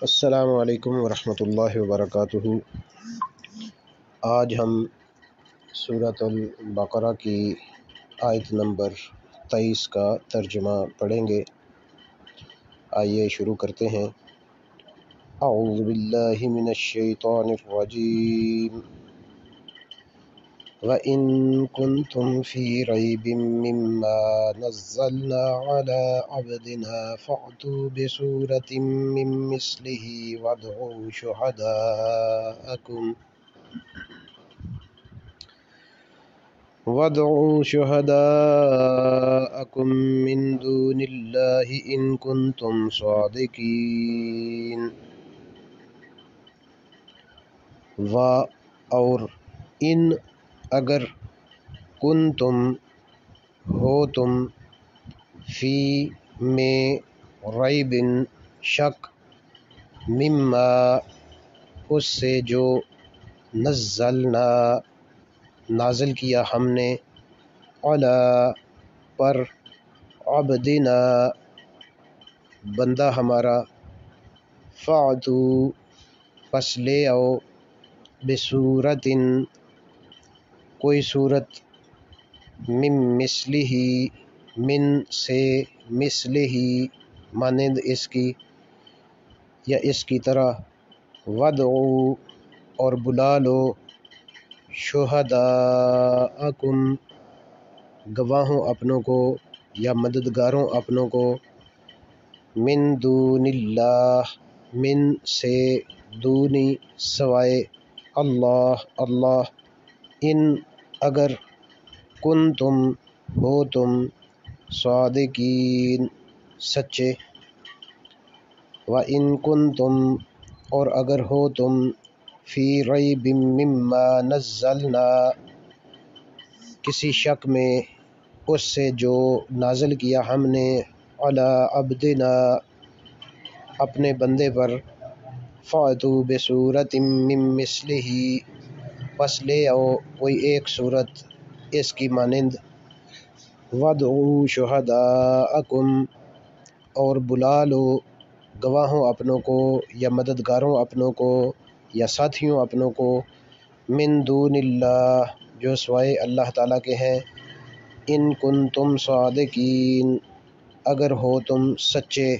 السلام علیکم ورحمۃ اللہ وبرکاتہ۔ آج ہم سورۃ البقرہ کی آیت نمبر 23 کا ترجمہ پڑھیں گے۔ آئیے شروع کرتے ہیں۔ اعوذ باللہ من الشیطان الرجیم۔ وَإِن كُنتُمْ فِي رَيْبٍ مِّمَّا نَزَّلْنَا عَلَىٰ عَبْدِنَا فَأْتُوا بِسُورَةٍ مِّن مِّثْلِهِ وَادْعُوا شُهَدَاءَكُم مِّن دُونِ اللَّهِ إِن كُنتُمْ صَادِقِينَ۔ اور ان اگر کنتم ہو تم فی میں ریب شک مما اس سے جو نزلنا نازل کیا ہم نے علی پر عبدنا بندہ ہمارا فاتو پس لے آؤ بصورت کوئی صورت من مثلہ من سے مثلہ مانند اس کی یا اس کی طرح ودعو اور بلا لو شہداءکم گواہوں اپنوں کو یا مددگاروں اپنوں کو من دون اللہ من سے دونی سوائے اللہ ان اگر کنتم ہو تم صادقین سچے وَإِن كُنتُمْ اور اگر ہو تم فی ریب مما نزلنا کسی شک میں اس سے جو نازل کیا ہم نے علی عبدنا اپنے بندے پر فاتوا بصورت من مثلہ پس لے آؤ کوئی ایک صورت اس کی مانند وادعوا شہداءکم اور بلا لو گواہوں اپنوں کو یا مددگاروں اپنوں کو یا ساتھیوں اپنوں کو من دون اللہ جو سوائے اللہ تعالیٰ کے ہیں ان کنتم صادقین اگر ہو تم سچے